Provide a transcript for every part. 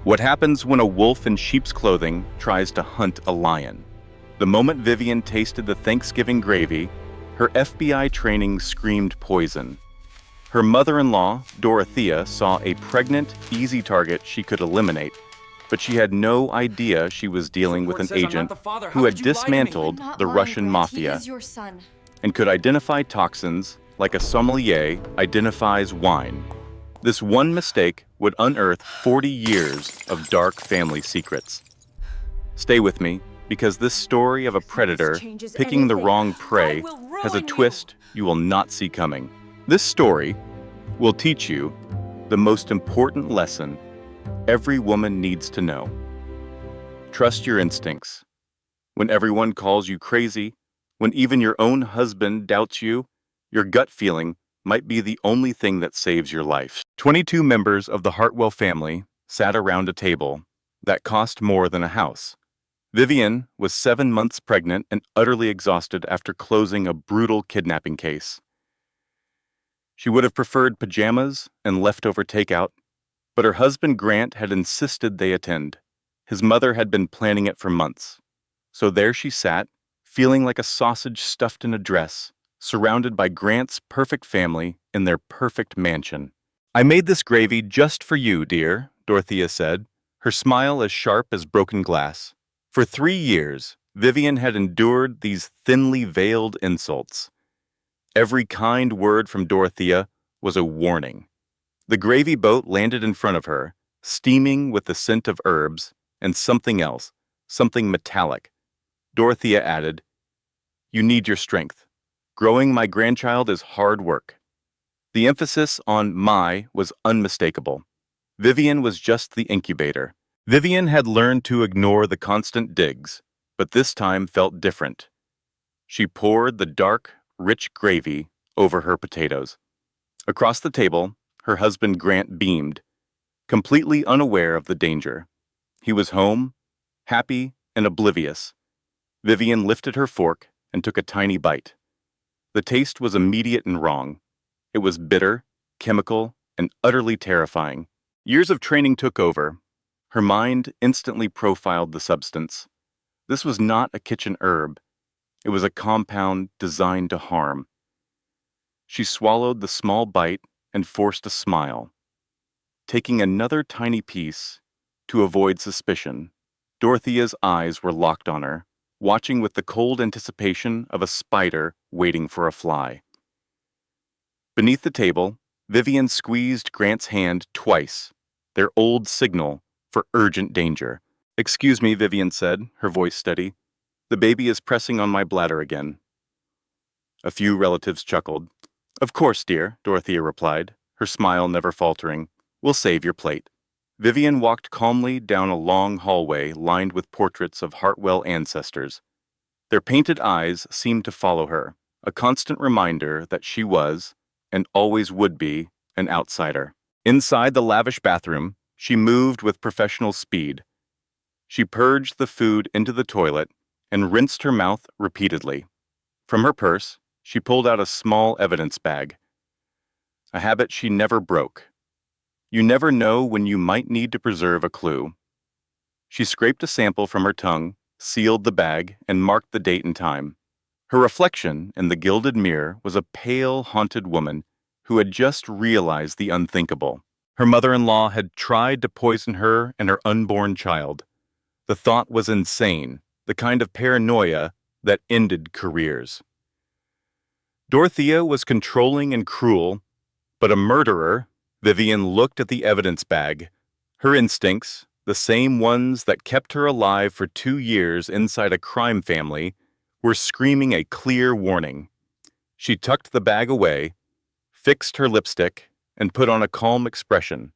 What happens when a wolf in sheep's clothing tries to hunt a lion? The moment Vivian tasted the Thanksgiving gravy, her FBI training screamed poison. Her mother-in-law, Dorothea, saw a pregnant, easy target she could eliminate, but she had no idea she was dealing with an agent who had dismantled the Russian mafia and could identify toxins like a sommelier identifies wine. This one mistake would unearth 40 years of dark family secrets. Stay with me, because this story of a predator picking the wrong prey has a twist you will not see coming. This story will teach you the most important lesson every woman needs to know. Trust your instincts. When everyone calls you crazy, when even your own husband doubts you, your gut feeling might be the only thing that saves your life. 22 members of the Hartwell family sat around a table that cost more than a house. Vivian was 7 months pregnant and utterly exhausted after closing a brutal kidnapping case. She would have preferred pajamas and leftover takeout, but her husband Grant had insisted they attend. His mother had been planning it for months. So there she sat, feeling like a sausage stuffed in a dress, surrounded by Grant's perfect family in their perfect mansion. "I made this gravy just for you, dear," Dorothea said, her smile as sharp as broken glass. For 3 years, Vivian had endured these thinly veiled insults. Every kind word from Dorothea was a warning. The gravy boat landed in front of her, steaming with the scent of herbs and something else, something metallic. Dorothea added, "You need your strength. Growing my grandchild is hard work." The emphasis on "my" was unmistakable. Vivian was just the incubator. Vivian had learned to ignore the constant digs, but this time felt different. She poured the dark, rich gravy over her potatoes. Across the table, her husband Grant beamed, completely unaware of the danger. He was home, happy and oblivious. Vivian lifted her fork and took a tiny bite. The taste was immediate and wrong. It was bitter, chemical, and utterly terrifying. Years of training took over. Her mind instantly profiled the substance. This was not a kitchen herb. It was a compound designed to harm. She swallowed the small bite and forced a smile. Taking another tiny piece to avoid suspicion, Dorothea's eyes were locked on her, watching with the cold anticipation of a spider waiting for a fly. Beneath the table, Vivian squeezed Grant's hand twice, their old signal for urgent danger. "Excuse me," Vivian said, her voice steady. "The baby is pressing on my bladder again." A few relatives chuckled. "Of course, dear," Dorothea replied, her smile never faltering. "We'll save your plate." Vivian walked calmly down a long hallway lined with portraits of Hartwell ancestors. Their painted eyes seemed to follow her, a constant reminder that she was, and always would be, an outsider. Inside the lavish bathroom, she moved with professional speed. She purged the food into the toilet and rinsed her mouth repeatedly. From her purse, she pulled out a small evidence bag, a habit she never broke. You never know when you might need to preserve a clue. She scraped a sample from her tongue, sealed the bag, and marked the date and time. Her reflection in the gilded mirror was a pale, haunted woman who had just realized the unthinkable. Her mother-in-law had tried to poison her and her unborn child. The thought was insane, the kind of paranoia that ended careers. Dorothea was controlling and cruel, but a murderer. Vivian looked at the evidence bag. Her instincts, the same ones that kept her alive for 2 years inside a crime family, were screaming a clear warning. She tucked the bag away, fixed her lipstick, and put on a calm expression.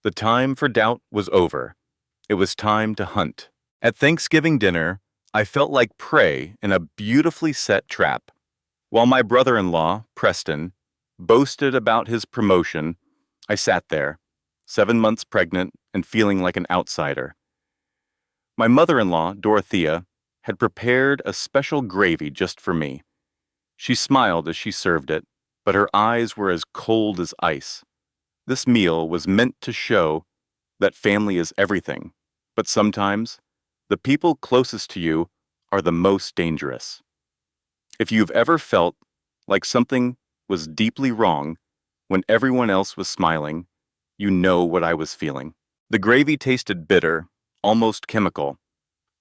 The time for doubt was over. It was time to hunt. At Thanksgiving dinner, I felt like prey in a beautifully set trap. While my brother-in-law, Preston, boasted about his promotion, I sat there, 7 months pregnant and feeling like an outsider. My mother-in-law, Dorothea, had prepared a special gravy just for me. She smiled as she served it, but her eyes were as cold as ice. This meal was meant to show that family is everything, but sometimes the people closest to you are the most dangerous. If you've ever felt like something was deeply wrong when everyone else was smiling, you know what I was feeling. The gravy tasted bitter, almost chemical.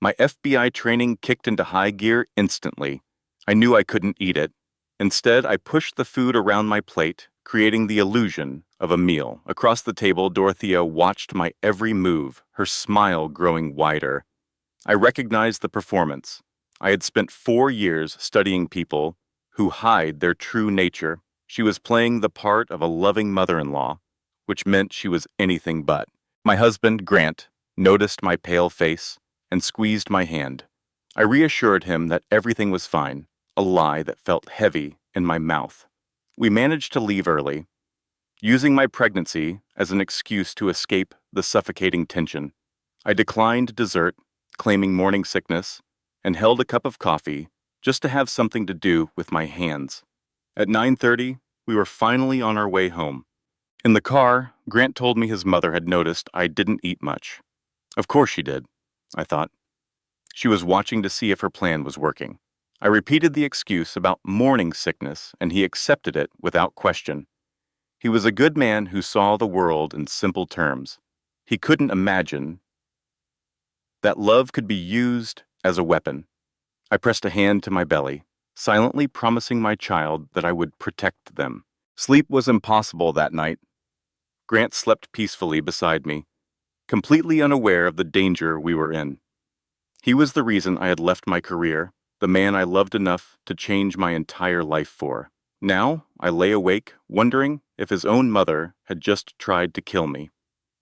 My FBI training kicked into high gear instantly. I knew I couldn't eat it. Instead, I pushed the food around my plate, creating the illusion of a meal. Across the table, Dorothea watched my every move, her smile growing wider. I recognized the performance. I had spent 4 years studying people who hide their true nature. She was playing the part of a loving mother-in-law, which meant she was anything but. My husband, Grant, noticed my pale face and squeezed my hand. I reassured him that everything was fine, a lie that felt heavy in my mouth. We managed to leave early, using my pregnancy as an excuse to escape the suffocating tension. I declined dessert, claiming morning sickness, and held a cup of coffee just to have something to do with my hands. At 9:30, we were finally on our way home. In the car, Grant told me his mother had noticed I didn't eat much. Of course she did, I thought. She was watching to see if her plan was working. I repeated the excuse about morning sickness, and he accepted it without question. He was a good man who saw the world in simple terms. He couldn't imagine that love could be used as a weapon. I pressed a hand to my belly, silently promising my child that I would protect them. Sleep was impossible that night. Grant slept peacefully beside me, completely unaware of the danger we were in. He was the reason I had left my career, the man I loved enough to change my entire life for. Now, I lay awake, wondering if his own mother had just tried to kill me.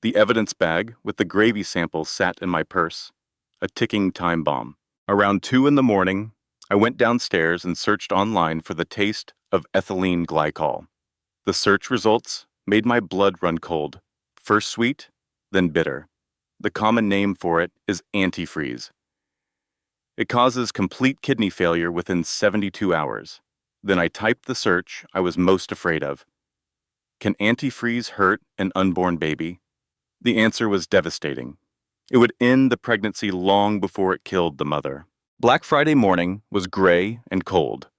The evidence bag with the gravy sample sat in my purse, a ticking time bomb. Around 2 in the morning, I went downstairs and searched online for the taste of ethylene glycol. The search results made my blood run cold, first sweet, then bitter. The common name for it is antifreeze. It causes complete kidney failure within 72 hours. Then I typed the search I was most afraid of. Can antifreeze hurt an unborn baby? The answer was devastating. It would end the pregnancy long before it killed the mother. Black Friday morning was gray and cold.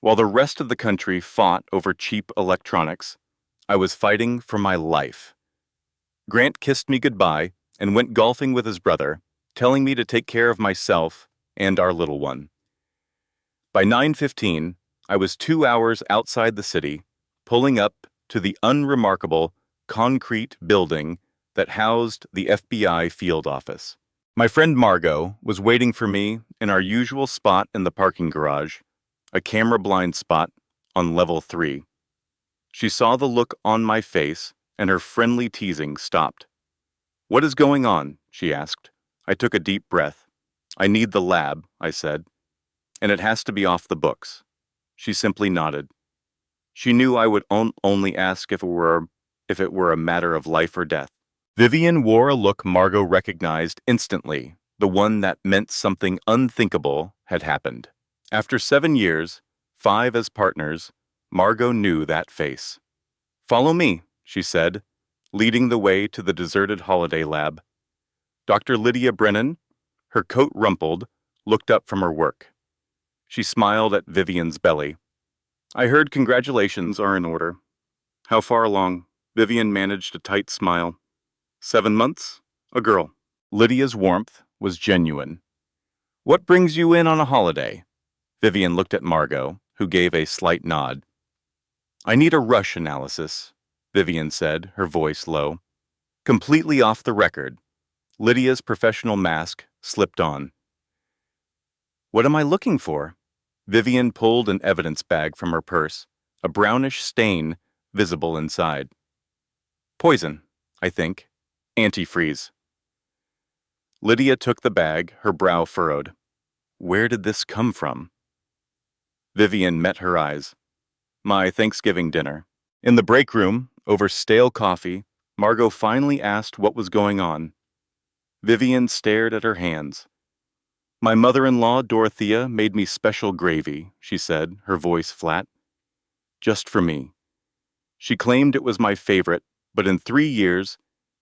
While the rest of the country fought over cheap electronics, I was fighting for my life. Grant kissed me goodbye and went golfing with his brother, telling me to take care of myself and our little one. By 9:15, I was 2 hours outside the city, pulling up to the unremarkable concrete building that housed the FBI field office. My friend Margot was waiting for me in our usual spot in the parking garage, a camera blind spot on level 3. She saw the look on my face, and her friendly teasing stopped. "What is going on?" she asked. I took a deep breath. "I need the lab," I said, "and it has to be off the books." She simply nodded. She knew I would only ask if it were a matter of life or death. Vivian wore a look Margot recognized instantly, the one that meant something unthinkable had happened. After 7 years, 5 as partners, Margot knew that face. "Follow me," she said, leading the way to the deserted holiday lab. Dr. Lydia Brennan, her coat rumpled, looked up from her work. She smiled at Vivian's belly. "I heard congratulations are in order." "How far along?" Vivian managed a tight smile. 7 months? A girl. Lydia's warmth was genuine. "What brings you in on a holiday?" Vivian looked at Margot, who gave a slight nod. "I need a rush analysis," Vivian said, her voice low. Completely off the record, Lydia's professional mask slipped on. "What am I looking for?" Vivian pulled an evidence bag from her purse, a brownish stain visible inside. "Poison, I think. Antifreeze." Lydia took the bag, her brow furrowed. Where did this come from? Vivian met her eyes. "My Thanksgiving dinner." In the break room, over stale coffee, Margot finally asked what was going on. Vivian stared at her hands. "My mother-in-law, Dorothea, made me special gravy," she said, her voice flat. "Just for me. She claimed it was my favorite, but in 3 years,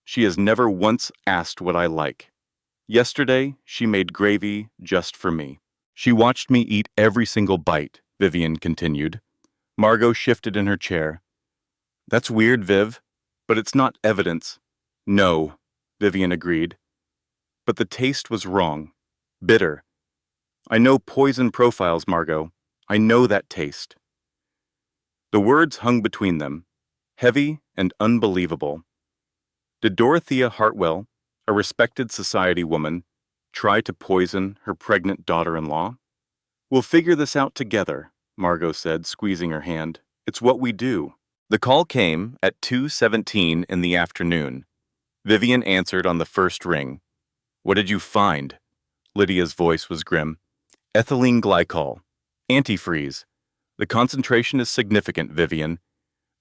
She has never once asked what I like. Yesterday, she made gravy just for me. She watched me eat every single bite, Vivian continued. Margot shifted in her chair. That's weird, Viv, but it's not evidence. No, Vivian agreed. But the taste was wrong. Bitter. I know poison profiles, Margot. I know that taste. The words hung between them, heavy and unbelievable. Did Dorothea Hartwell, a respected society woman, try to poison her pregnant daughter-in-law? We'll figure this out together, Margot said, squeezing her hand. It's what we do. The call came at 2:17 in the afternoon. Vivian answered on the first ring. What did you find? Lydia's voice was grim. Ethylene glycol. Antifreeze. The concentration is significant, Vivian.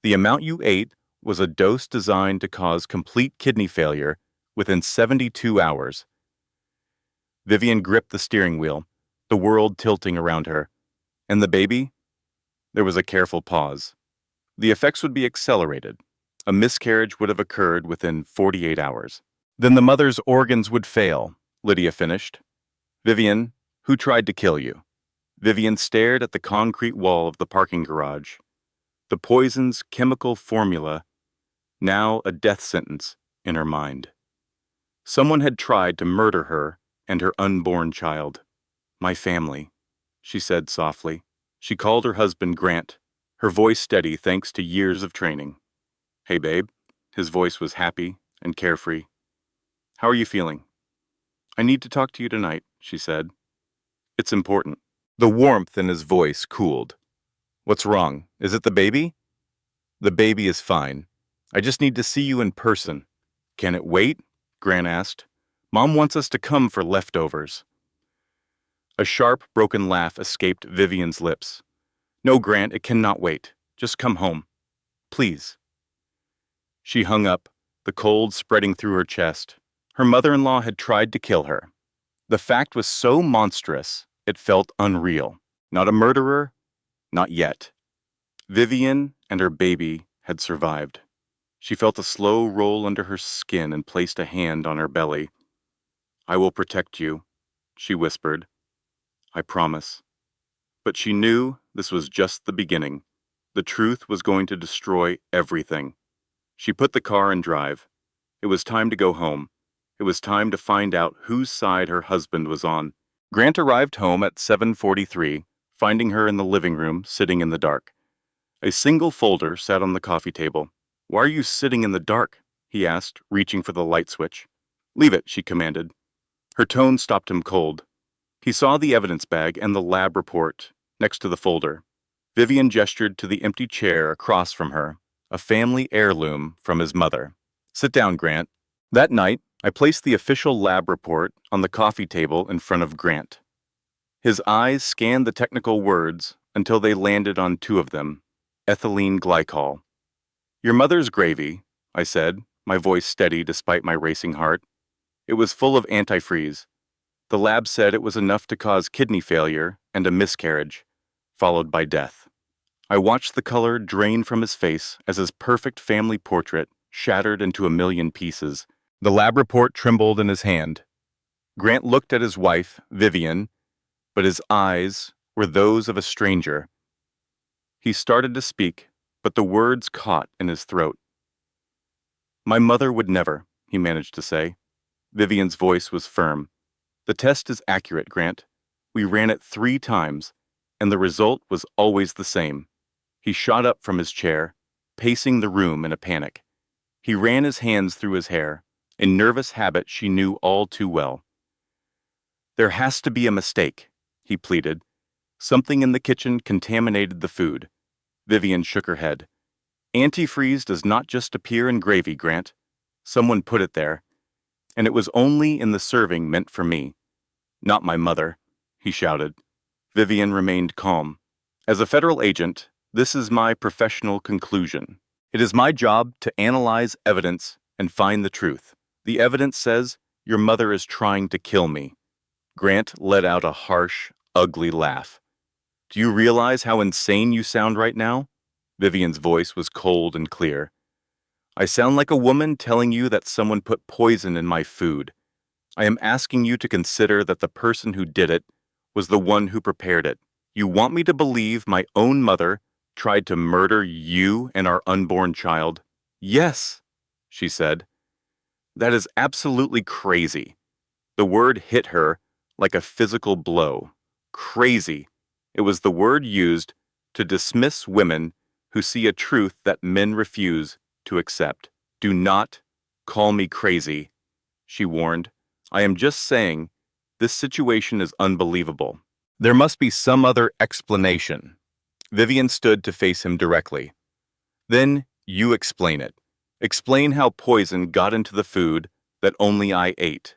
The amount you ate was a dose designed to cause complete kidney failure within 72 hours. Vivian gripped the steering wheel, the world tilting around her. And the baby? There was a careful pause. The effects would be accelerated. A miscarriage would have occurred within 48 hours. Then the mother's organs would fail, Lydia finished. Vivian, who tried to kill you? Vivian stared at the concrete wall of the parking garage. The poison's chemical formula, now a death sentence in her mind. Someone had tried to murder her and her unborn child. My family, she said softly. She called her husband Grant, her voice steady thanks to years of training. Hey, babe. His voice was happy and carefree. How are you feeling? I need to talk to you tonight, she said. It's important. The warmth in his voice cooled. What's wrong? Is it the baby? The baby is fine. I just need to see you in person. Can it wait? Grant asked. Mom wants us to come for leftovers. A sharp, broken laugh escaped Vivian's lips. No, Grant, it cannot wait. Just come home. Please. She hung up, the cold spreading through her chest. Her mother-in-law had tried to kill her. The fact was so monstrous, it felt unreal. Not a murderer, not yet. Vivian and her baby had survived. She felt a slow roll under her skin and placed a hand on her belly. I will protect you, she whispered. I promise. But she knew this was just the beginning. The truth was going to destroy everything. She put the car in drive. It was time to go home. It was time to find out whose side her husband was on. Grant arrived home at 7:43, finding her in the living room, sitting in the dark. A single folder sat on the coffee table. Why are you sitting in the dark? He asked, reaching for the light switch. Leave it, she commanded. Her tone stopped him cold. He saw the evidence bag and the lab report next to the folder. Vivian gestured to the empty chair across from her, a family heirloom from his mother. Sit down, Grant. That night, I placed the official lab report on the coffee table in front of Grant. His eyes scanned the technical words until they landed on two of them, ethylene glycol. Your mother's gravy, I said, my voice steady despite my racing heart. It was full of antifreeze. The lab said it was enough to cause kidney failure and a miscarriage, followed by death. I watched the color drain from his face as his perfect family portrait shattered into a million pieces. The lab report trembled in his hand. Grant looked at his wife, Vivian, but his eyes were those of a stranger. He started to speak, but the words caught in his throat. My mother would never, he managed to say. Vivian's voice was firm. The test is accurate, Grant. We ran it 3 times, and the result was always the same. He shot up from his chair, pacing the room in a panic. He ran his hands through his hair, a nervous habit she knew all too well. There has to be a mistake, he pleaded. Something in the kitchen contaminated the food. Vivian shook her head. Antifreeze does not just appear in gravy, Grant. Someone put it there, and it was only in the serving meant for me. Not my mother, he shouted. Vivian remained calm. As a federal agent, this is my professional conclusion. It is my job to analyze evidence and find the truth. The evidence says your mother is trying to kill me. Grant let out a harsh, ugly laugh. Do you realize how insane you sound right now? Vivian's voice was cold and clear. I sound like a woman telling you that someone put poison in my food. I am asking you to consider that the person who did it was the one who prepared it. You want me to believe my own mother tried to murder you and our unborn child? Yes, she said. That is absolutely crazy. The word hit her like a physical blow. Crazy. It was the word used to dismiss women who see a truth that men refuse to accept. Do not call me crazy, she warned. I am just saying, this situation is unbelievable. There must be some other explanation. Vivian stood to face him directly. Then you explain it. Explain how poison got into the food that only I ate.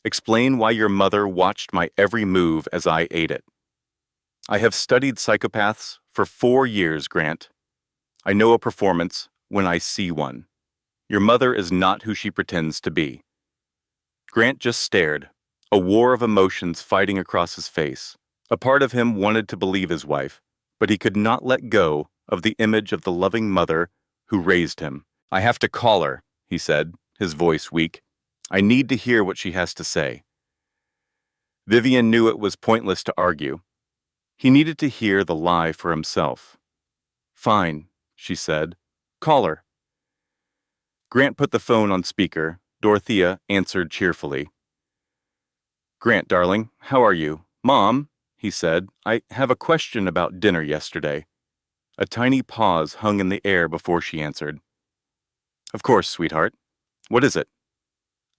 Explain why your mother watched my every move as I ate it. I have studied psychopaths for 4 years, Grant. I know a performance when I see one. Your mother is not who she pretends to be. Grant just stared, a war of emotions fighting across his face. A part of him wanted to believe his wife, but he could not let go of the image of the loving mother who raised him. I have to call her, he said, his voice weak. I need to hear what she has to say. Vivian knew it was pointless to argue. He needed to hear the lie for himself. Fine, she said. Call her. Grant put the phone on speaker. Dorothea answered cheerfully. Grant, darling, how are you? Mom, he said, I have a question about dinner yesterday. A tiny pause hung in the air before she answered. Of course, sweetheart. What is it?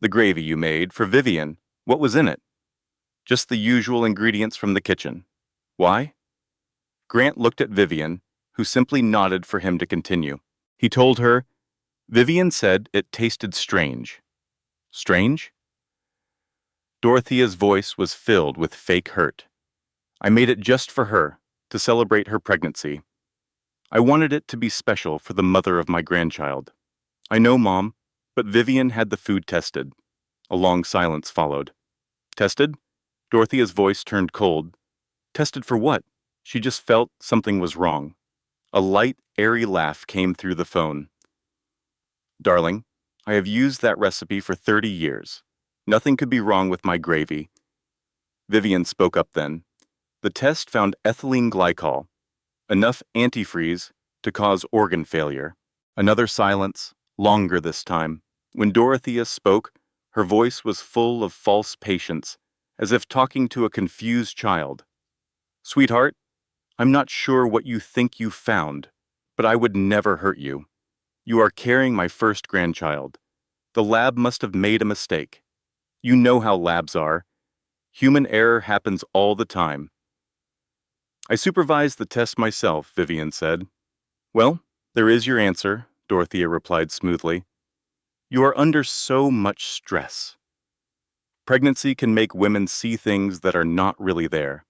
The gravy you made for Vivian. What was in it? Just the usual ingredients from the kitchen. Why? Grant looked at Vivian, who simply nodded for him to continue. He told her, Vivian said it tasted strange. Strange? Dorothea's voice was filled with fake hurt. I made it just for her, to celebrate her pregnancy. I wanted it to be special for the mother of my grandchild. I know, Mom, but Vivian had the food tested. A long silence followed. Tested? Dorothea's voice turned cold. Tested for what? She just felt something was wrong. A light, airy laugh came through the phone. Darling, I have used that recipe for 30 years. Nothing could be wrong with my gravy. Vivian spoke up then. The test found ethylene glycol, enough antifreeze to cause organ failure. Another silence, longer this time. When Dorothea spoke, her voice was full of false patience, as if talking to a confused child. Sweetheart, I'm not sure what you think you found, but I would never hurt you. You are carrying my first grandchild. The lab must have made a mistake. You know how labs are. Human error happens all the time. I supervised the test myself, Vivian said. Well, there is your answer, Dorothea replied smoothly. You are under so much stress. Pregnancy can make women see things that are not really there.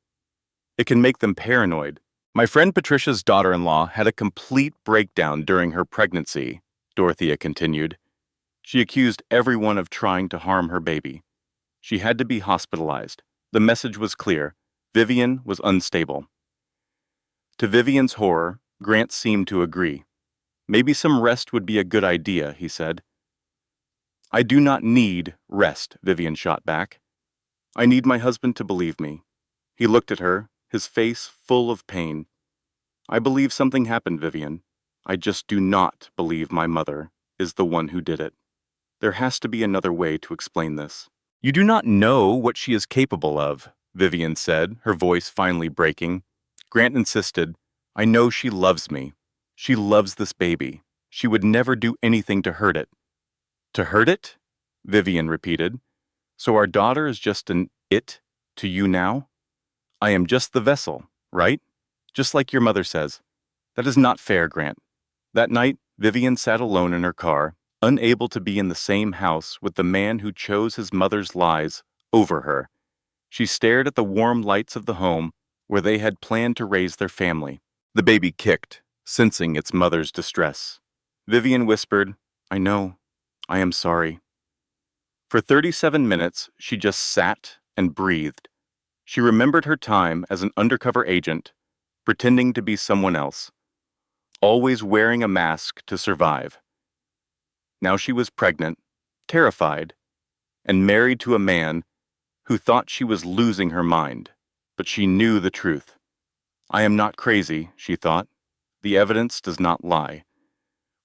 It can make them paranoid. My friend Patricia's daughter-in-law had a complete breakdown during her pregnancy, Dorothea continued. She accused everyone of trying to harm her baby. She had to be hospitalized. The message was clear. Vivian was unstable. To Vivian's horror, Grant seemed to agree. Maybe some rest would be a good idea, he said. I do not need rest, Vivian shot back. I need my husband to believe me. He looked at her, his face full of pain. I believe something happened, Vivian. I just do not believe my mother is the one who did it. There has to be another way to explain this. You do not know what she is capable of, Vivian said, her voice finally breaking. Grant insisted, I know she loves me. She loves this baby. She would never do anything to hurt it. To hurt it? Vivian repeated. So our daughter is just an it to you now? I am just the vessel, right? Just like your mother says. That is not fair, Grant. That night, Vivian sat alone in her car, unable to be in the same house with the man who chose his mother's lies over her. She stared at the warm lights of the home where they had planned to raise their family. The baby kicked, sensing its mother's distress. Vivian whispered, I know. I am sorry. For 37 minutes, she just sat and breathed. She remembered her time as an undercover agent, pretending to be someone else, always wearing a mask to survive. Now she was pregnant, terrified, and married to a man who thought she was losing her mind. But she knew the truth. I am not crazy, she thought. The evidence does not lie.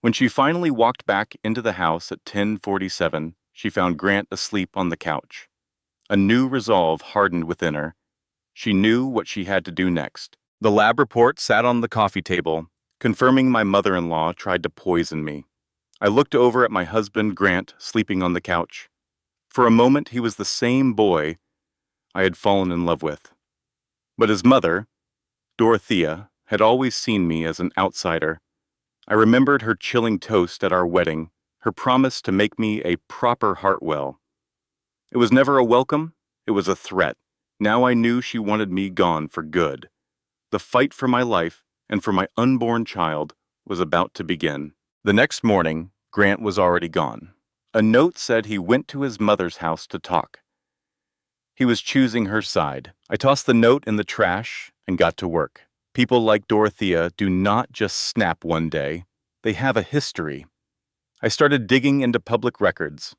When she finally walked back into the house at 10:47, she found Grant asleep on the couch. A new resolve hardened within her. She knew what she had to do next. The lab report sat on the coffee table, confirming my mother-in-law tried to poison me. I looked over at my husband, Grant, sleeping on the couch. For a moment, he was the same boy I had fallen in love with. But his mother, Dorothea, had always seen me as an outsider. I remembered her chilling toast at our wedding, her promise to make me a proper Hartwell. It was never a welcome, it was a threat. Now I knew she wanted me gone for good. The fight for my life and for my unborn child was about to begin. The next morning, Grant was already gone. A note said he went to his mother's house to talk. He was choosing her side. I tossed the note in the trash and got to work. People like Dorothea do not just snap one day. They have a history. I started digging into public records.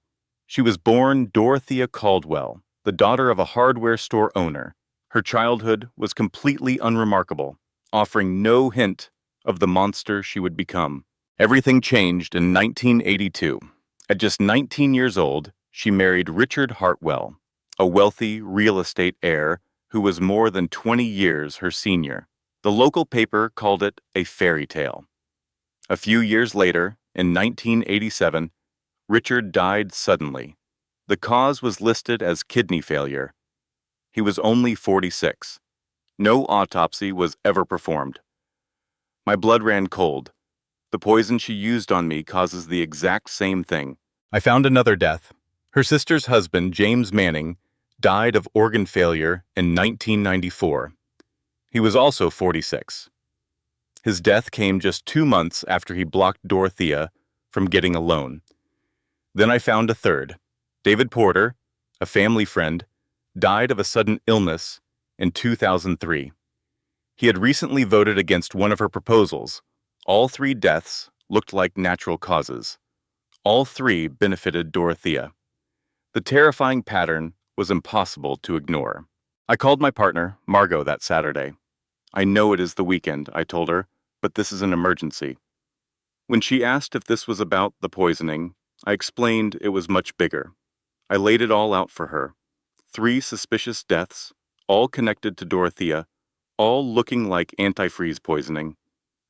She was born Dorothea Caldwell, the daughter of a hardware store owner. Her childhood was completely unremarkable, offering no hint of the monster she would become. Everything changed in 1982. At just 19 years old, she married Richard Hartwell, a wealthy real estate heir who was more than 20 years her senior. The local paper called it a fairy tale. A few years later, in 1987, Richard died suddenly. The cause was listed as kidney failure. He was only 46. No autopsy was ever performed. My blood ran cold. The poison she used on me causes the exact same thing. I found another death. Her sister's husband, James Manning, died of organ failure in 1994. He was also 46. His death came just 2 months after he blocked Dorothea from getting a loan. Then I found a third. David Porter, a family friend, died of a sudden illness in 2003. He had recently voted against one of her proposals. All 3 deaths looked like natural causes. All 3 benefited Dorothea. The terrifying pattern was impossible to ignore. I called my partner, Margot, that Saturday. I know it is the weekend, I told her, but this is an emergency. When she asked if this was about the poisoning, I explained it was much bigger. I laid it all out for her. 3 suspicious deaths, all connected to Dorothea, all looking like antifreeze poisoning.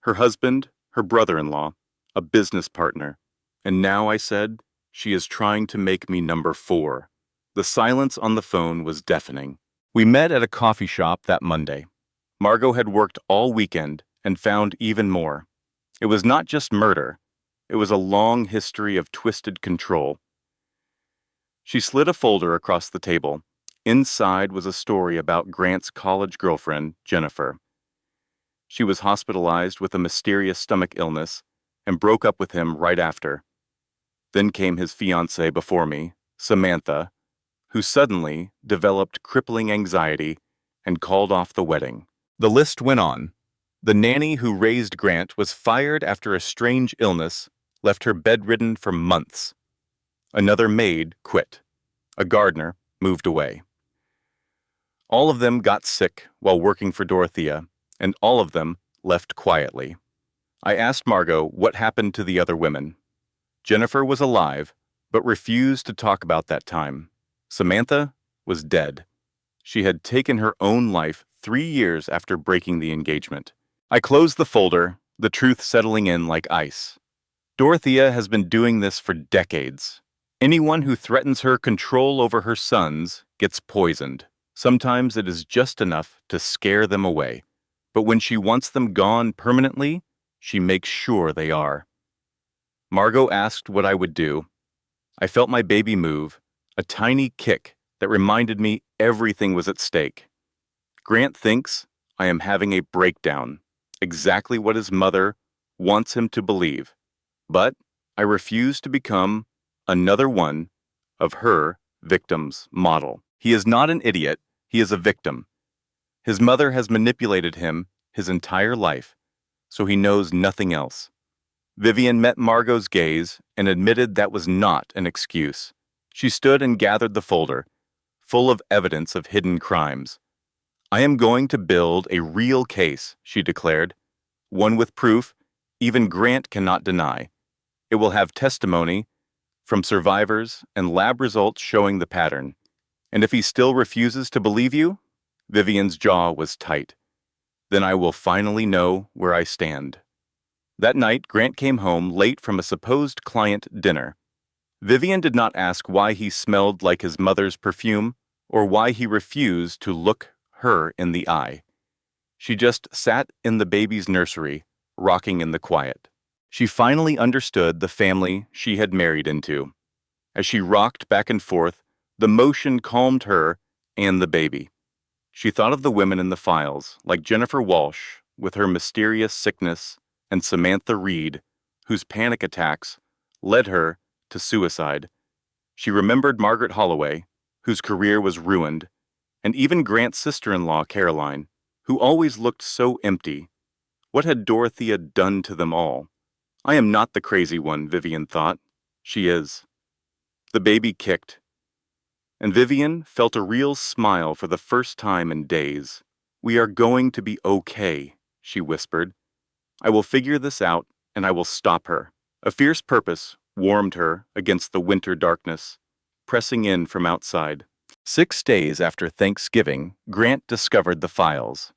Her husband, her brother-in-law, a business partner. And now, I said, she is trying to make me number 4. The silence on the phone was deafening. We met at a coffee shop that Monday. Margot had worked all weekend and found even more. It was not just murder. It was a long history of twisted control. She slid a folder across the table. Inside was a story about Grant's college girlfriend, Jennifer. She was hospitalized with a mysterious stomach illness and broke up with him right after. Then came his fiancée before me, Samantha, who suddenly developed crippling anxiety and called off the wedding. The list went on. The nanny who raised Grant was fired after a strange illness left her bedridden for months. Another maid quit. A gardener moved away. All of them got sick while working for Dorothea, and all of them left quietly. I asked Margot what happened to the other women. Jennifer was alive, but refused to talk about that time. Samantha was dead. She had taken her own life 3 years after breaking the engagement. I closed the folder, the truth settling in like ice. Dorothea has been doing this for decades. Anyone who threatens her control over her sons gets poisoned. Sometimes it is just enough to scare them away. But when she wants them gone permanently, she makes sure they are. Margot asked what I would do. I felt my baby move, a tiny kick that reminded me everything was at stake. Grant thinks I am having a breakdown, exactly what his mother wants him to believe. But I refuse to become another one of her victim's model. He is not an idiot, he is a victim. His mother has manipulated him his entire life, so he knows nothing else. Vivian met Margot's gaze and admitted that was not an excuse. She stood and gathered the folder, full of evidence of hidden crimes. I am going to build a real case, she declared. One with proof even Grant cannot deny. It will have testimony from survivors and lab results showing the pattern. And if he still refuses to believe you, Vivian's jaw was tight. Then I will finally know where I stand. That night, Grant came home late from a supposed client dinner. Vivian did not ask why he smelled like his mother's perfume or why he refused to look her in the eye. She just sat in the baby's nursery, rocking in the quiet. She finally understood the family she had married into. As she rocked back and forth, the motion calmed her and the baby. She thought of the women in the files, like Jennifer Walsh, with her mysterious sickness, and Samantha Reed, whose panic attacks led her to suicide. She remembered Margaret Holloway, whose career was ruined, and even Grant's sister-in-law, Caroline, who always looked so empty. What had Dorothea done to them all? I am not the crazy one, Vivian thought. She is. The baby kicked, and Vivian felt a real smile for the first time in days. We are going to be okay, she whispered. I will figure this out, and I will stop her. A fierce purpose warmed her against the winter darkness, pressing in from outside. 6 days after Thanksgiving, Grant discovered the files.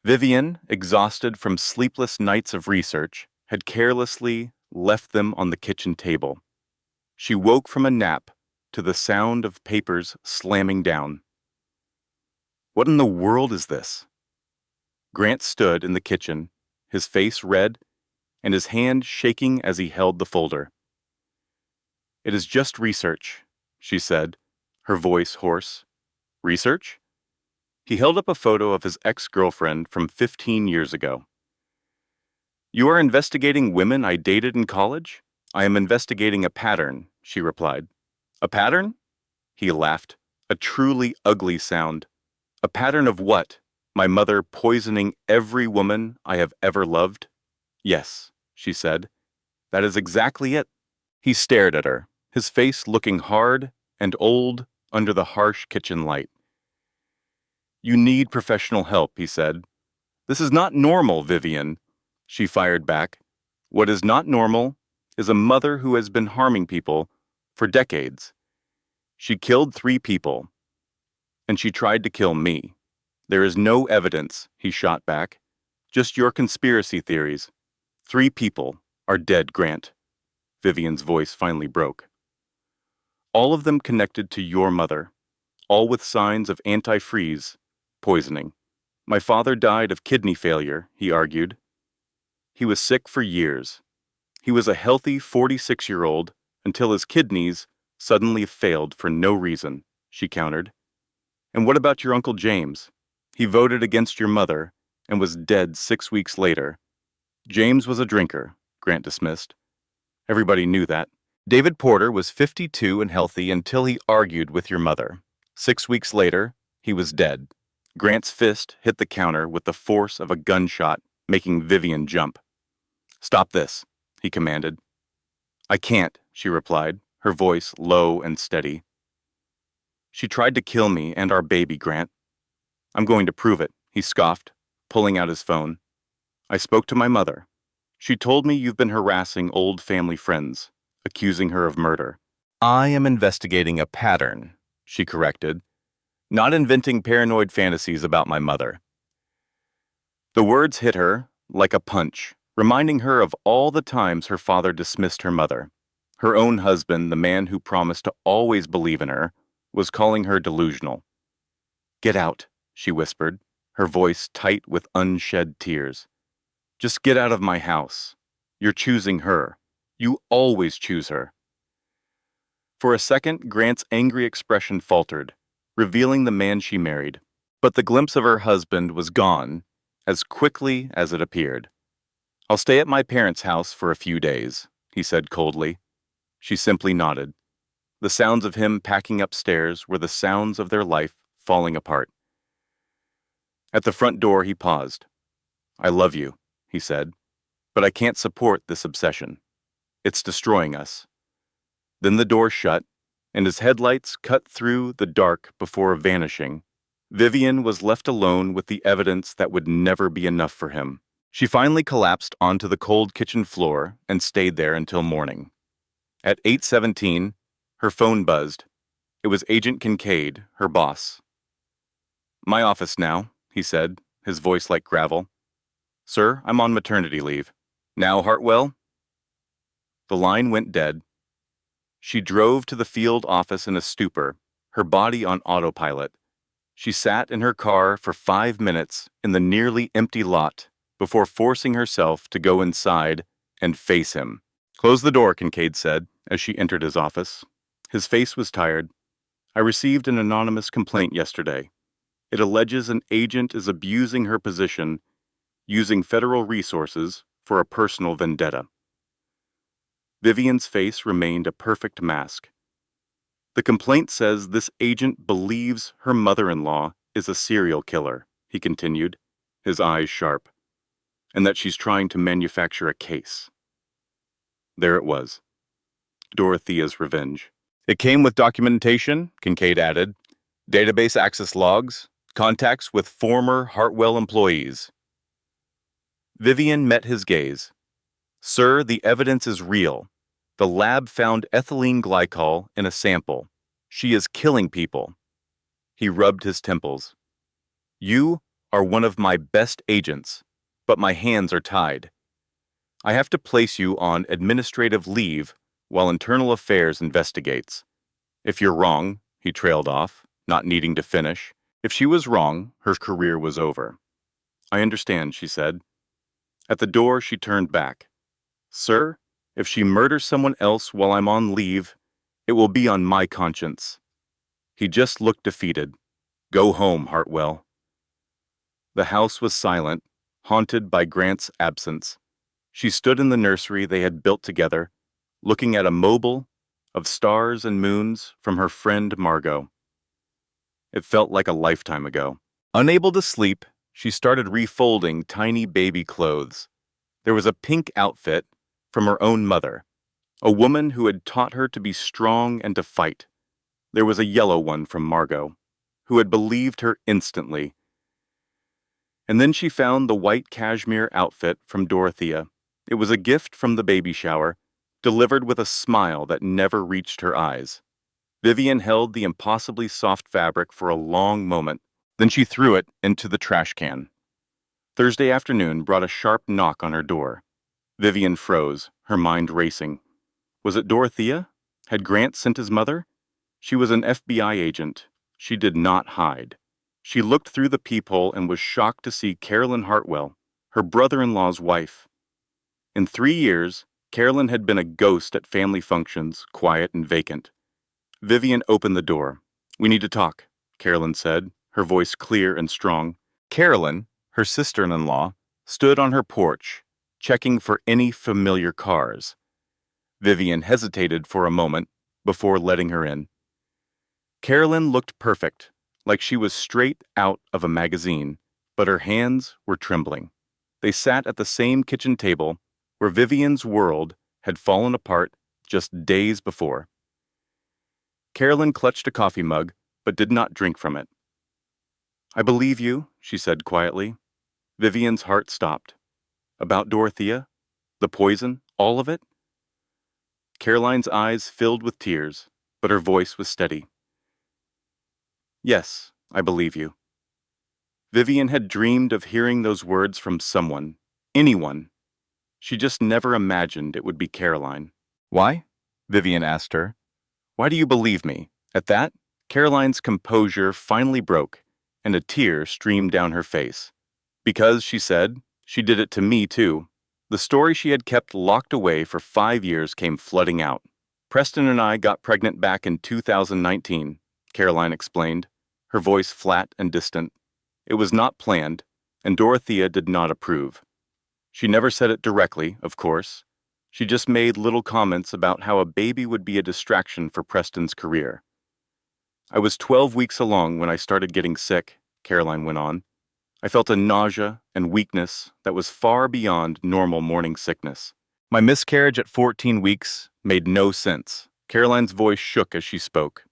Vivian, exhausted from sleepless nights of research, had carelessly left them on the kitchen table. She woke from a nap to the sound of papers slamming down. What in the world is this? Grant stood in the kitchen, his face red and his hand shaking as he held the folder. It is just research, she said, her voice hoarse. Research? He held up a photo of his ex-girlfriend from 15 years ago. You are investigating women I dated in college? I am investigating a pattern, she replied. A pattern? He laughed, a truly ugly sound. A pattern of what? My mother poisoning every woman I have ever loved? Yes, she said. That is exactly it. He stared at her, his face looking hard and old under the harsh kitchen light. You need professional help, he said. This is not normal, Vivian, she fired back. What is not normal is a mother who has been harming people for decades. She killed 3 people, and she tried to kill me. There is no evidence, he shot back. Just your conspiracy theories. 3 people are dead, Grant. Vivian's voice finally broke. All of them connected to your mother, all with signs of antifreeze poisoning. My father died of kidney failure, he argued. He was sick for years. He was a healthy 46-year-old until his kidneys suddenly failed for no reason, she countered. And what about your Uncle James? He voted against your mother and was dead 6 weeks later. James was a drinker, Grant dismissed. Everybody knew that. David Porter was 52 and healthy until he argued with your mother. 6 weeks later, he was dead. Grant's fist hit the counter with the force of a gunshot, making Vivian jump. Stop this, he commanded. I can't, she replied, her voice low and steady. She tried to kill me and our baby, Grant. I'm going to prove it, he scoffed, pulling out his phone. I spoke to my mother. She told me you've been harassing old family friends, accusing her of murder. I am investigating a pattern, she corrected, not inventing paranoid fantasies about my mother. The words hit her like a punch, reminding her of all the times her father dismissed her mother. Her own husband, the man who promised to always believe in her, was calling her delusional. Get out, she whispered, her voice tight with unshed tears. Just get out of my house. You're choosing her. You always choose her. For a second, Grant's angry expression faltered, revealing the man she married. But the glimpse of her husband was gone as quickly as it appeared. I'll stay at my parents' house for a few days, he said coldly. She simply nodded. The sounds of him packing upstairs were the sounds of their life falling apart. At the front door, he paused. I love you, he said, but I can't support this obsession. It's destroying us." Then the door shut, and his headlights cut through the dark before vanishing. Vivian was left alone with the evidence that would never be enough for him. She finally collapsed onto the cold kitchen floor and stayed there until morning. At 8:17, her phone buzzed. It was Agent Kincaid, her boss. "My office now," he said, his voice like gravel. "Sir, I'm on maternity leave. Now, Hartwell?" The line went dead. She drove to the field office in a stupor, her body on autopilot. She sat in her car for 5 minutes in the nearly empty lot before forcing herself to go inside and face him. "Close the door," Kincaid said as she entered his office. His face was tired. "I received an anonymous complaint yesterday. It alleges an agent is abusing her position, using federal resources for a personal vendetta." Vivian's face remained a perfect mask. "The complaint says this agent believes her mother-in-law is a serial killer," he continued, his eyes sharp, "and that she's trying to manufacture a case." There it was. Dorothea's revenge. "It came with documentation," Kincaid added, "database access logs, contacts with former Hartwell employees." Vivian met his gaze. "Sir, the evidence is real. The lab found ethylene glycol in a sample. She is killing people." He rubbed his temples. "You are one of my best agents, but my hands are tied. I have to place you on administrative leave while Internal Affairs investigates. If you're wrong," he trailed off, not needing to finish. If she was wrong, her career was over. "I understand," she said. At the door, she turned back. "Sir, if she murders someone else while I'm on leave, it will be on my conscience." He just looked defeated. "Go home, Hartwell." The house was silent, haunted by Grant's absence. She stood in the nursery they had built together, looking at a mobile of stars and moons from her friend Margot. It felt like a lifetime ago. Unable to sleep, she started refolding tiny baby clothes. There was a pink outfit from her own mother, a woman who had taught her to be strong and to fight. There was a yellow one from Margot, who had believed her instantly. And then she found the white cashmere outfit from Dorothea. It was a gift from the baby shower, delivered with a smile that never reached her eyes. Vivian held the impossibly soft fabric for a long moment. Then she threw it into the trash can. Thursday afternoon brought a sharp knock on her door. Vivian froze, her mind racing. Was it Dorothea? Had Grant sent his mother? She was an FBI agent. She did not hide. She looked through the peephole and was shocked to see Carolyn Hartwell, her brother-in-law's wife. In 3 years, Carolyn had been a ghost at family functions, quiet and vacant. Vivian opened the door. "We need to talk," Carolyn said, her voice clear and strong. Carolyn, her sister-in-law, stood on her porch, checking for any familiar cars. Vivian hesitated for a moment before letting her in. Carolyn looked perfect, like she was straight out of a magazine, but her hands were trembling. They sat at the same kitchen table where Vivian's world had fallen apart just days before. Carolyn clutched a coffee mug, but did not drink from it. "I believe you," she said quietly. Vivian's heart stopped. "About Dorothea? The poison? All of it?" Caroline's eyes filled with tears, but her voice was steady. "Yes, I believe you." Vivian had dreamed of hearing those words from someone, anyone. She just never imagined it would be Caroline. "Why?" Vivian asked her. "Why do you believe me?" At that, Caroline's composure finally broke, and a tear streamed down her face. "Because," she said, "she did it to me too." The story she had kept locked away for 5 years came flooding out. "Preston and I got pregnant back in 2019, Caroline explained, her voice flat and distant. "It was not planned, and Dorothea did not approve. She never said it directly, of course. She just made little comments about how a baby would be a distraction for Preston's career. I was 12 weeks along when I started getting sick," Caroline went on. "I felt a nausea and weakness that was far beyond normal morning sickness. My miscarriage at 14 weeks made no sense. Caroline's voice shook as she spoke.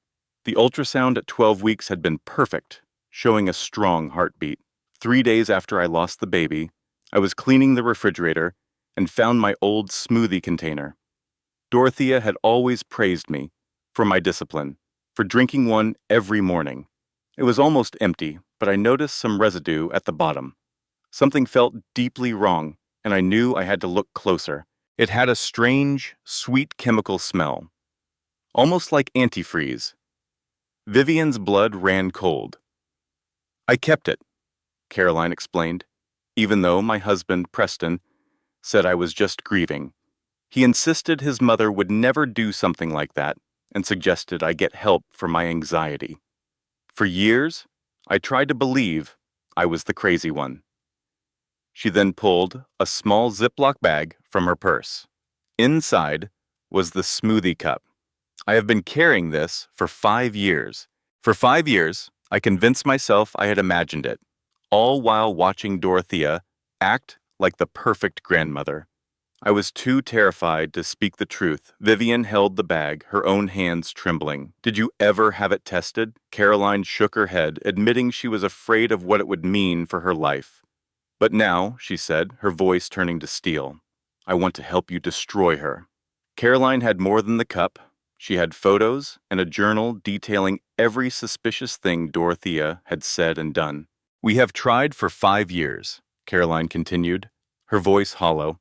The ultrasound at 12 weeks had been perfect, showing a strong heartbeat. 3 days after I lost the baby, I was cleaning the refrigerator and found my old smoothie container. Dorothea had always praised me for my discipline, for drinking one every morning. It was almost empty, but I noticed some residue at the bottom. Something felt deeply wrong, and I knew I had to look closer. It had a strange, sweet chemical smell, almost like antifreeze. Vivian's blood ran cold. I kept it, Caroline explained, even though my husband, Preston, said I was just grieving. He insisted his mother would never do something like that and suggested I get help for my anxiety. For years, I tried to believe I was the crazy one. She then pulled a small Ziploc bag from her purse. Inside was the smoothie cup. I have been carrying this for 5 years. For 5 years, I convinced myself I had imagined it, all while watching Dorothea act like the perfect grandmother. I was too terrified to speak the truth. Vivian held the bag, her own hands trembling. Did you ever have it tested? Caroline shook her head, admitting she was afraid of what it would mean for her life. But now, she said, her voice turning to steel, I want to help you destroy her. Caroline had more than the cup. She had photos and a journal detailing every suspicious thing Dorothea had said and done. We have tried for 5 years, Caroline continued, her voice hollow.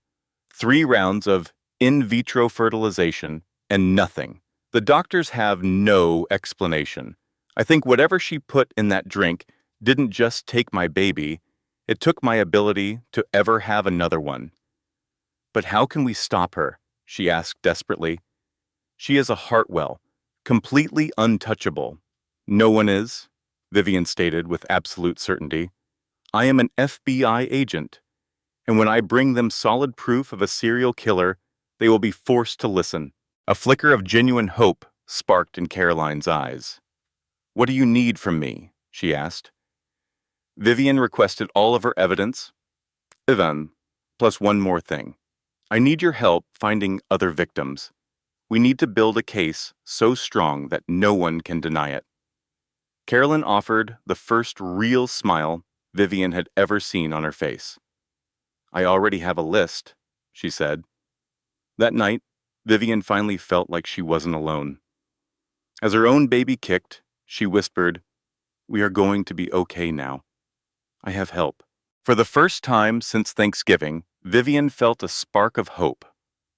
3 rounds of in vitro fertilization and nothing. The doctors have no explanation. I think whatever she put in that drink didn't just take my baby, it took my ability to ever have another one. But how can we stop her? She asked desperately. She is a Hartwell, completely untouchable. No one is, Vivian stated with absolute certainty. I am an FBI agent, and when I bring them solid proof of a serial killer, they will be forced to listen. A flicker of genuine hope sparked in Caroline's eyes. What do you need from me? She asked. Vivian requested all of her evidence, plus one more thing. I need your help finding other victims. We need to build a case so strong that no one can deny it. Carolyn offered the first real smile Vivian had ever seen on her face. I already have a list, she said. That night, Vivian finally felt like she wasn't alone. As her own baby kicked, she whispered, We are going to be okay now. I have help. For the first time since Thanksgiving, Vivian felt a spark of hope.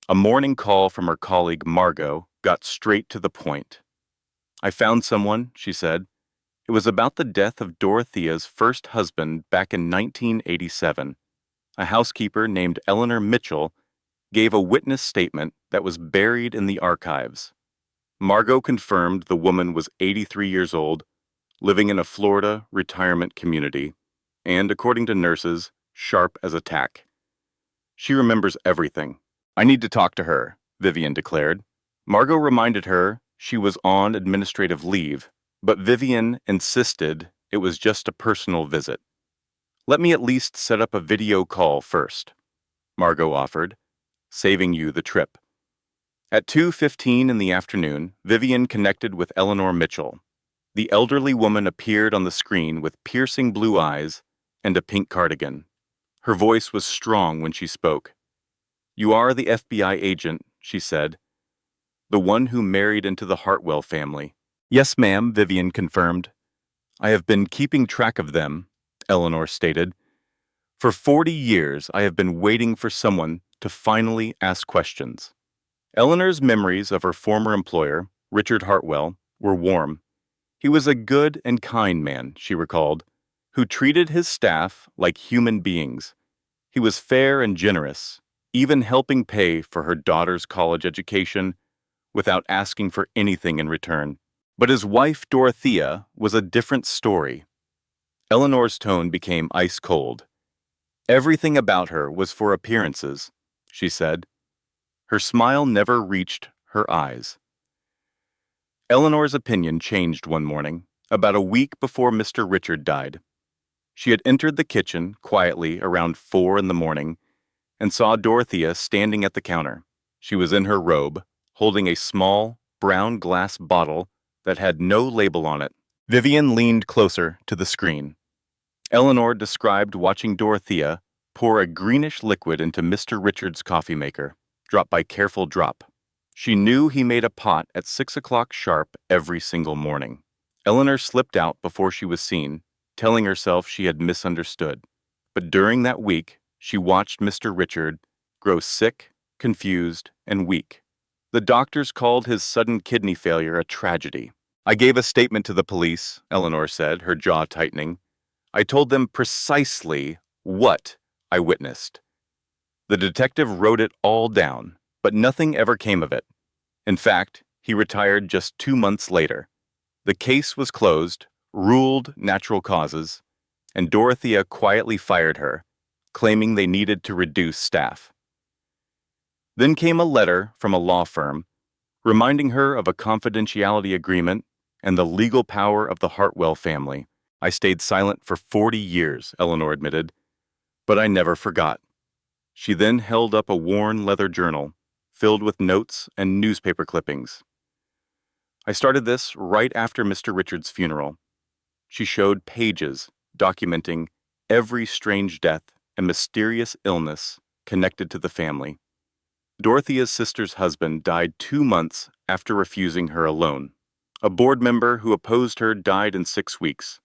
A morning call from her colleague Margot got straight to the point. I found someone, she said. It was about the death of Dorothea's first husband back in 1987. A housekeeper named Eleanor Mitchell gave a witness statement that was buried in the archives. Margot confirmed the woman was 83 years old, living in a Florida retirement community, and, according to nurses, sharp as a tack. She remembers everything. I need to talk to her, Vivian declared. Margot reminded her she was on administrative leave, but Vivian insisted it was just a personal visit. Let me at least set up a video call first, Margot offered, saving you the trip. At 2:15 in the afternoon, Vivian connected with Eleanor Mitchell. The elderly woman appeared on the screen with piercing blue eyes and a pink cardigan. Her voice was strong when she spoke. You are the FBI agent, she said, the one who married into the Hartwell family. Yes, ma'am, Vivian confirmed. I have been keeping track of them, Eleanor stated. For 40 years, I have been waiting for someone to finally ask questions. Eleanor's memories of her former employer, Richard Hartwell, were warm. He was a good and kind man, she recalled, who treated his staff like human beings. He was fair and generous, even helping pay for her daughter's college education without asking for anything in return. But his wife, Dorothea, was a different story. Eleanor's tone became ice cold. Everything about her was for appearances, she said. Her smile never reached her eyes. Eleanor's opinion changed one morning, about a week before Mr. Richard died. She had entered the kitchen quietly around 4 in the morning and saw Dorothea standing at the counter. She was in her robe, holding a small, brown glass bottle that had no label on it. Vivian leaned closer to the screen. Eleanor described watching Dorothea pour a greenish liquid into Mr. Richards' coffee maker, drop by careful drop. She knew he made a pot at 6 o'clock sharp every single morning. Eleanor slipped out before she was seen, telling herself she had misunderstood. But during that week, she watched Mr. Richard grow sick, confused, and weak. The doctors called his sudden kidney failure a tragedy. "I gave a statement to the police," Eleanor said, her jaw tightening. "I told them precisely what I witnessed." The detective wrote it all down, but nothing ever came of it. In fact, he retired just 2 months later. The case was closed, ruled natural causes, and Dorothea quietly fired her, claiming they needed to reduce staff. Then came a letter from a law firm, reminding her of a confidentiality agreement and the legal power of the Hartwell family. "I stayed silent for 40 years, Eleanor admitted, but I never forgot." She then held up a worn leather journal, filled with notes and newspaper clippings. "I started this right after Mr. Richards' funeral." She showed pages documenting every strange death and mysterious illness connected to the family. Dorothea's sister's husband died 2 months after refusing her a loan. A board member who opposed her died in 6 weeks.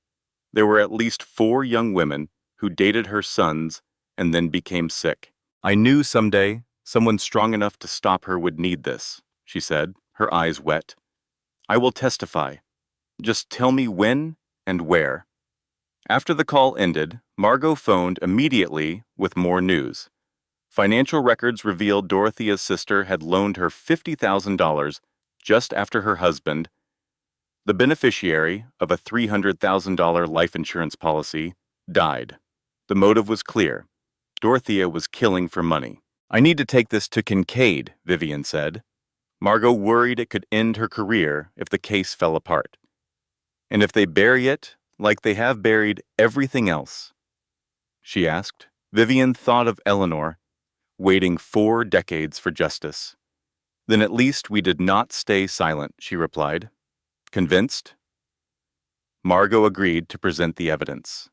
There were at least 4 young women who dated her sons and then became sick. "I knew someday someone strong enough to stop her would need this," she said, her eyes wet. "I will testify. Just tell me when and where." After the call ended, Margot phoned immediately with more news. Financial records revealed Dorothea's sister had loaned her $50,000 just after her husband, the beneficiary of a $300,000 life insurance policy, died. The motive was clear. Dorothea was killing for money. "I need to take this to Kincaid," Vivian said. Margot worried it could end her career if the case fell apart. "And if they bury it, like they have buried everything else?" she asked. Vivian thought of Eleanor, waiting 4 decades for justice. "Then at least we did not stay silent," she replied. Convinced? Margot agreed to present the evidence.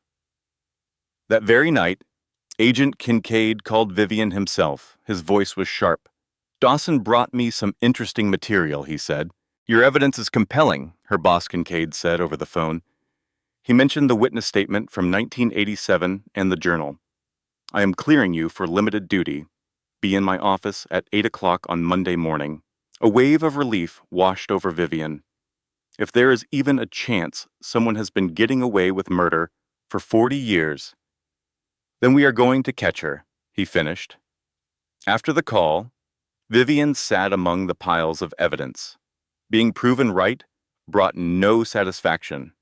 That very night, Agent Kincaid called Vivian himself. His voice was sharp. "Dawson brought me some interesting material," he said. "Your evidence is compelling," her boss Kincaid said over the phone. He mentioned the witness statement from 1987 and the journal. "I am clearing you for limited duty. Be in my office at 8 o'clock on Monday morning." A wave of relief washed over Vivian. If there is even a chance someone has been getting away with murder for 40 years, then we are going to catch her, he finished. After the call, Vivian sat among the piles of evidence. Being proven right brought no satisfaction.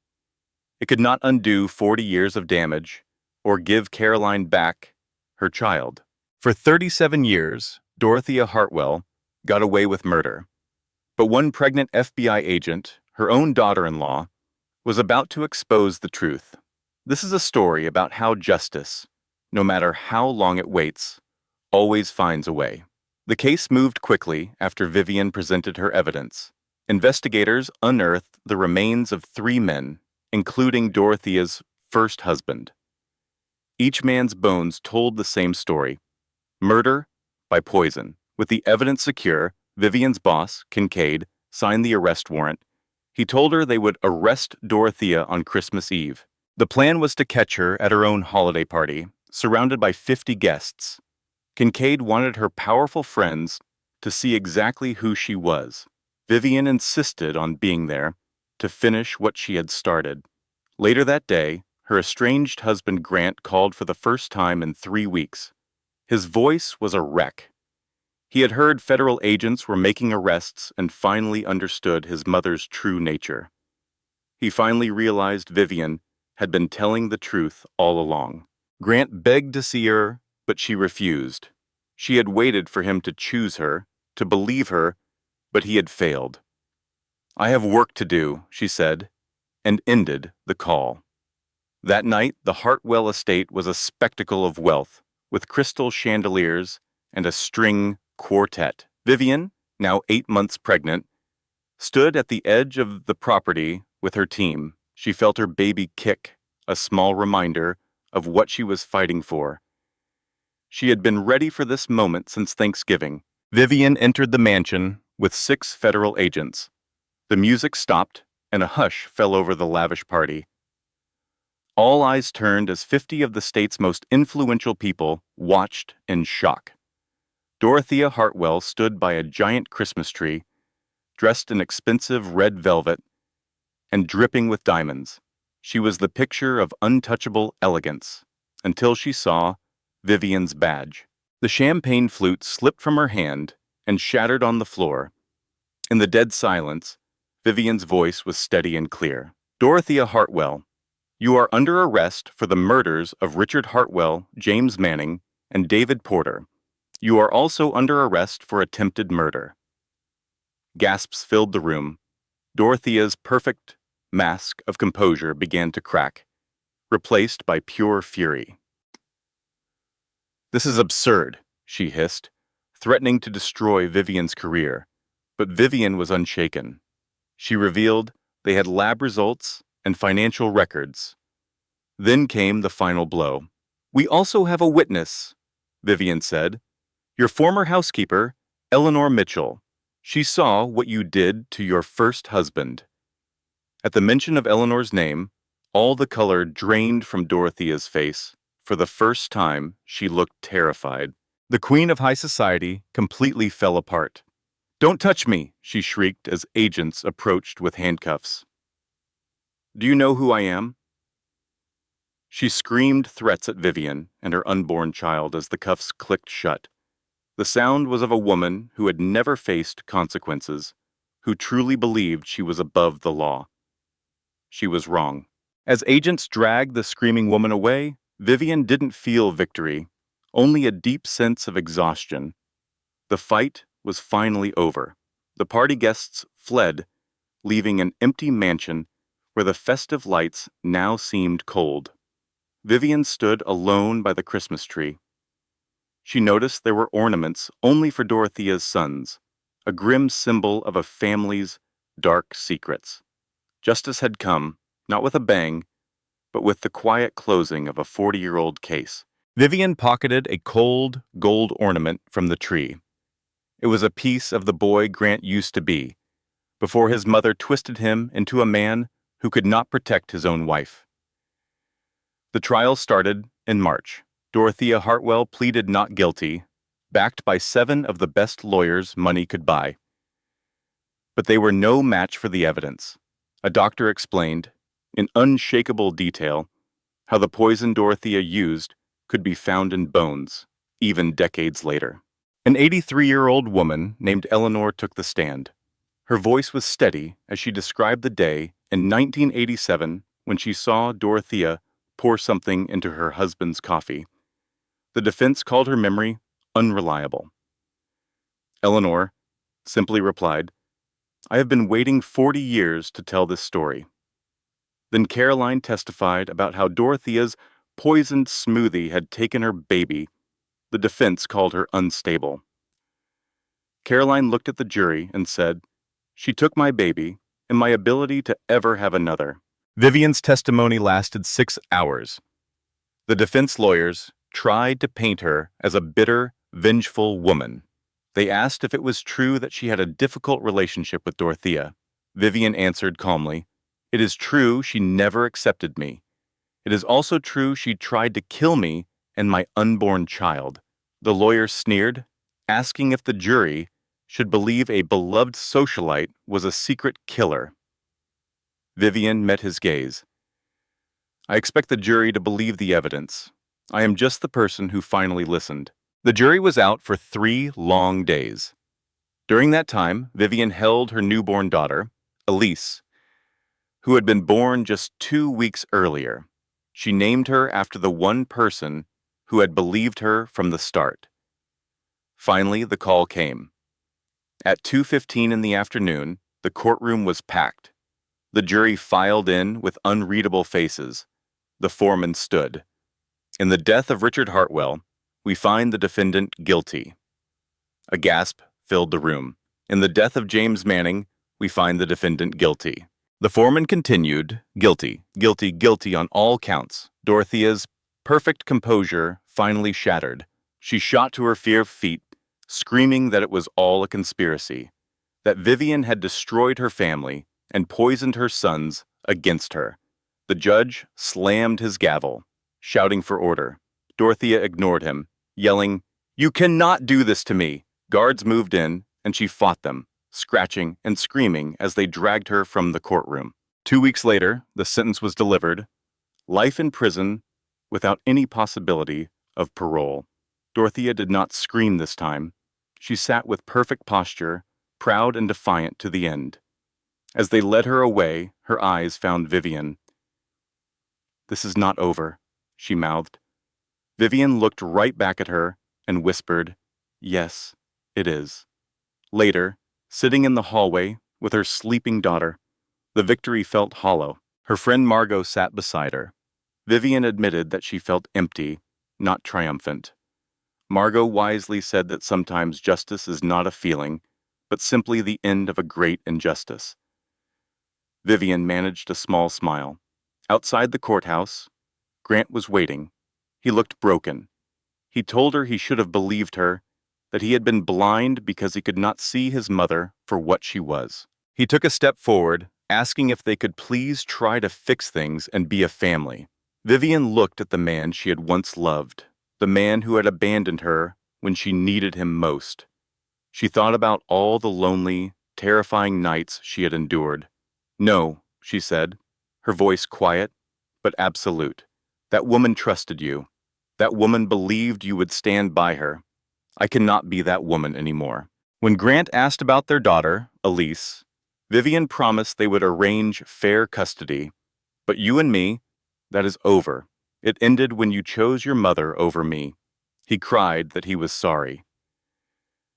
It could not undo 40 years of damage or give Caroline back her child. For 37 years, Dorothea Hartwell got away with murder. But one pregnant FBI agent, her own daughter-in-law, was about to expose the truth. This is a story about how justice, no matter how long it waits, always finds a way. The case moved quickly after Vivian presented her evidence. Investigators unearthed the remains of 3 men, including Dorothea's first husband. Each man's bones told the same story: murder by poison. With the evidence secure, Vivian's boss, Kincaid, signed the arrest warrant. He told her they would arrest Dorothea on Christmas Eve. The plan was to catch her at her own holiday party, surrounded by 50 guests. Kincaid wanted her powerful friends to see exactly who she was. Vivian insisted on being there to finish what she had started. Later that day, her estranged husband Grant called for the first time in 3 weeks. His voice was a wreck. He had heard federal agents were making arrests and finally understood his mother's true nature. He finally realized Vivian had been telling the truth all along. Grant begged to see her, but she refused. She had waited for him to choose her, to believe her, but he had failed. "I have work to do," she said, and ended the call. That night, the Hartwell estate was a spectacle of wealth, with crystal chandeliers and a string quartet. Vivian, now 8 months pregnant, stood at the edge of the property with her team. She felt her baby kick, a small reminder of what she was fighting for. She had been ready for this moment since Thanksgiving. Vivian entered the mansion with 6 federal agents. The music stopped, and a hush fell over the lavish party. All eyes turned as 50 of the state's most influential people watched in shock. Dorothea Hartwell stood by a giant Christmas tree, dressed in expensive red velvet and dripping with diamonds. She was the picture of untouchable elegance, until she saw Vivian's badge. The champagne flute slipped from her hand and shattered on the floor. In the dead silence, Vivian's voice was steady and clear. Dorothea Hartwell, you are under arrest for the murders of Richard Hartwell, James Manning, and David Porter. You are also under arrest for attempted murder. Gasps filled the room. Dorothea's perfect mask of composure began to crack, replaced by pure fury. This is absurd, she hissed, threatening to destroy Vivian's career. But Vivian was unshaken. She revealed they had lab results and financial records. Then came the final blow. We also have a witness, Vivian said. Your former housekeeper, Eleanor Mitchell. She saw what you did to your first husband. At the mention of Eleanor's name, all the color drained from Dorothea's face. For the first time, she looked terrified. The queen of high society completely fell apart. Don't touch me, she shrieked as agents approached with handcuffs. Do you know who I am? She screamed threats at Vivian and her unborn child as the cuffs clicked shut. The sound was of a woman who had never faced consequences, who truly believed she was above the law. She was wrong. As agents dragged the screaming woman away, Vivian didn't feel victory, only a deep sense of exhaustion. The fight was finally over. The party guests fled, leaving an empty mansion where the festive lights now seemed cold. Vivian stood alone by the Christmas tree. She noticed there were ornaments only for Dorothea's sons, a grim symbol of a family's dark secrets. Justice had come, not with a bang, but with the quiet closing of a 40-year-old case. Vivian pocketed a cold gold ornament from the tree. It was a piece of the boy Grant used to be, before his mother twisted him into a man who could not protect his own wife. The trial started in March. Dorothea Hartwell pleaded not guilty, backed by 7 of the best lawyers money could buy. But they were no match for the evidence. A doctor explained, in unshakable detail, how the poison Dorothea used could be found in bones, even decades later. An 83-year-old woman named Eleanor took the stand. Her voice was steady as she described the day in 1987 when she saw Dorothea pour something into her husband's coffee. The defense called her memory unreliable. Eleanor simply replied, I have been waiting 40 years to tell this story. Then Caroline testified about how Dorothea's poisoned smoothie had taken her baby. The defense called her unstable. Caroline looked at the jury and said, she took my baby and my ability to ever have another. Vivian's testimony lasted 6 hours. The defense lawyers tried to paint her as a bitter, vengeful woman. They asked if it was true that she had a difficult relationship with Dorothea. Vivian answered calmly, it is true she never accepted me. It is also true she tried to kill me and my unborn child. The lawyer sneered, asking if the jury should believe a beloved socialite was a secret killer. Vivian met his gaze. I expect the jury to believe the evidence. I am just the person who finally listened. The jury was out for 3 long days. During that time, Vivian held her newborn daughter, Elise, who had been born just 2 weeks earlier. She named her after the one person who had believed her from the start. Finally, the call came. At 2:15 in the afternoon, the courtroom was packed. The jury filed in with unreadable faces. The foreman stood. In the death of Richard Hartwell, We find the defendant guilty. A gasp filled the room. In the death of James Manning, we find the defendant guilty. The foreman continued, guilty, guilty, guilty on all counts. Dorothea's perfect composure finally shattered. She shot to her feet, screaming that it was all a conspiracy, that Vivian had destroyed her family and poisoned her sons against her. The judge slammed his gavel, shouting for order. Dorothea ignored him, yelling, "You cannot do this to me!" Guards moved in, and she fought them, scratching and screaming as they dragged her from the courtroom. 2 weeks later, the sentence was delivered: life in prison without any possibility of parole. Dorothea did not scream this time. She sat with perfect posture, proud and defiant to the end. As they led her away, her eyes found Vivian. "This is not over," she mouthed. Vivian looked right back at her and whispered, "Yes, it is." Later, sitting in the hallway with her sleeping daughter, the victory felt hollow. Her friend Margot sat beside her. Vivian admitted that she felt empty, not triumphant. Margot wisely said that sometimes justice is not a feeling, but simply the end of a great injustice. Vivian managed a small smile. Outside the courthouse, Grant was waiting. He looked broken. He told her he should have believed her, that he had been blind because he could not see his mother for what she was. He took a step forward, asking if they could please try to fix things and be a family. Vivian looked at the man she had once loved, the man who had abandoned her when she needed him most. She thought about all the lonely, terrifying nights she had endured. "No," she said, her voice quiet but absolute. "That woman trusted you. That woman believed you would stand by her. I cannot be that woman anymore." When Grant asked about their daughter, Elise, Vivian promised they would arrange fair custody. "But you and me, that is over. It ended when you chose your mother over me." He cried that he was sorry.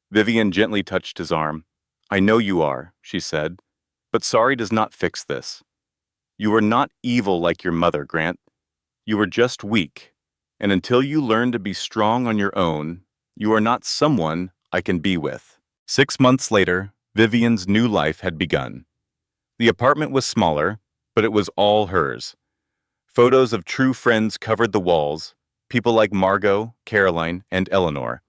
Vivian gently touched his arm. "I know you are," she said, "but sorry does not fix this. You are not evil like your mother, Grant. You are just weak, and until you learn to be strong on your own, you are not someone I can be with." 6 months later, Vivian's new life had begun. The apartment was smaller, but it was all hers. Photos of true friends covered the walls, people like Margot, Caroline, and Eleanor.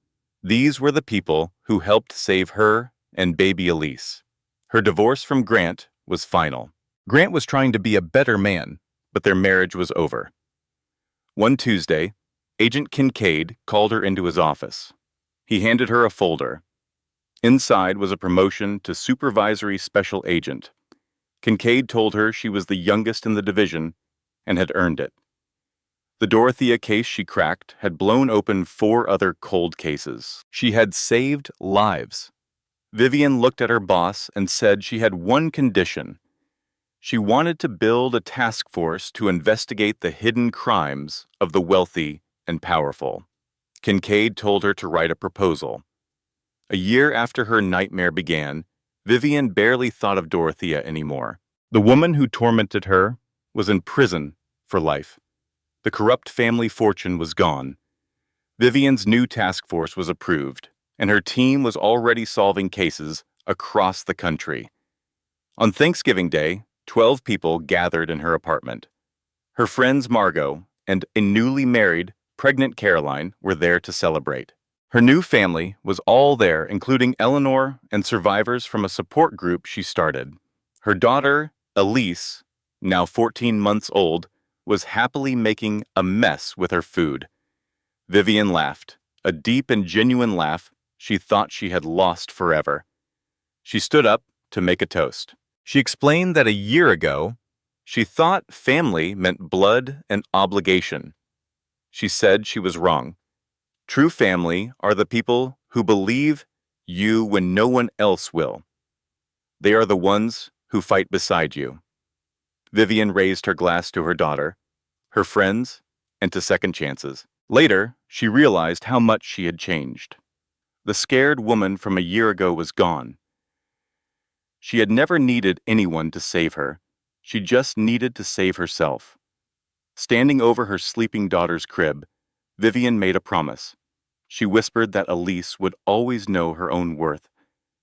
These were the people who helped save her and baby Elise. Her divorce from Grant was final. Grant was trying to be a better man, but their marriage was over. One Tuesday, Agent Kincaid called her into his office. He handed her a folder. Inside was a promotion to supervisory special agent. Kincaid told her she was the youngest in the division and had earned it. The Dorothea case she cracked had blown open 4 other cold cases. She had saved lives. Vivian looked at her boss and said she had one condition. She wanted to build a task force to investigate the hidden crimes of the wealthy and powerful. Kincaid told her to write a proposal. A year after her nightmare began, Vivian barely thought of Dorothea anymore. The woman who tormented her was in prison for life. The corrupt family fortune was gone. Vivian's new task force was approved, and her team was already solving cases across the country. On Thanksgiving Day, 12 people gathered in her apartment. Her friends Margot and a newly married, pregnant Caroline were there to celebrate. Her new family was all there, including Eleanor and survivors from a support group she started. Her daughter, Elise, now 14 months old, was happily making a mess with her food. Vivian laughed, a deep and genuine laugh she thought she had lost forever. She stood up to make a toast. She explained that a year ago, she thought family meant blood and obligation. She said she was wrong. True family are the people who believe you when no one else will. They are the ones who fight beside you. Vivian raised her glass to her daughter, her friends, and to second chances. Later, she realized how much she had changed. The scared woman from a year ago was gone. She had never needed anyone to save her. She just needed to save herself. Standing over her sleeping daughter's crib, Vivian made a promise. She whispered that Elise would always know her own worth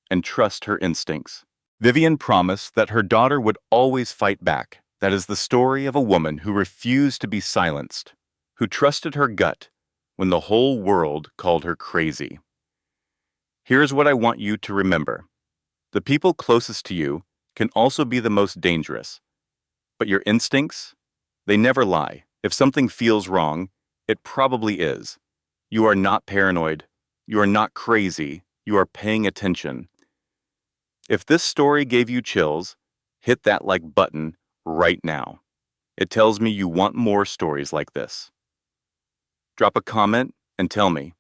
and trust her instincts. Vivian promised that her daughter would always fight back. That is the story of a woman who refused to be silenced, who trusted her gut when the whole world called her crazy. Here's what I want you to remember. The people closest to you can also be the most dangerous. But your instincts, they never lie. If something feels wrong, it probably is. You are not paranoid. You are not crazy. You are paying attention. If this story gave you chills, hit that like button right now. It tells me you want more stories like this. Drop a comment and tell me,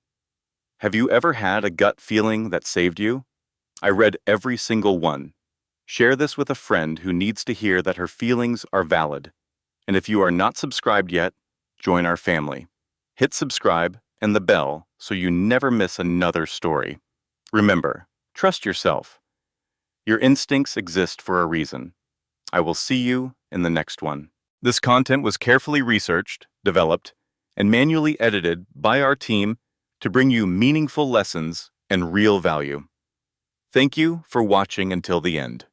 have you ever had a gut feeling that saved you? I read every single one. Share this with a friend who needs to hear that her feelings are valid. And if you are not subscribed yet, join our family. Hit subscribe and the bell so you never miss another story. Remember, trust yourself. Your instincts exist for a reason. I will see you in the next one. This content was carefully researched, developed, and manually edited by our team to bring you meaningful lessons and real value. Thank you for watching until the end.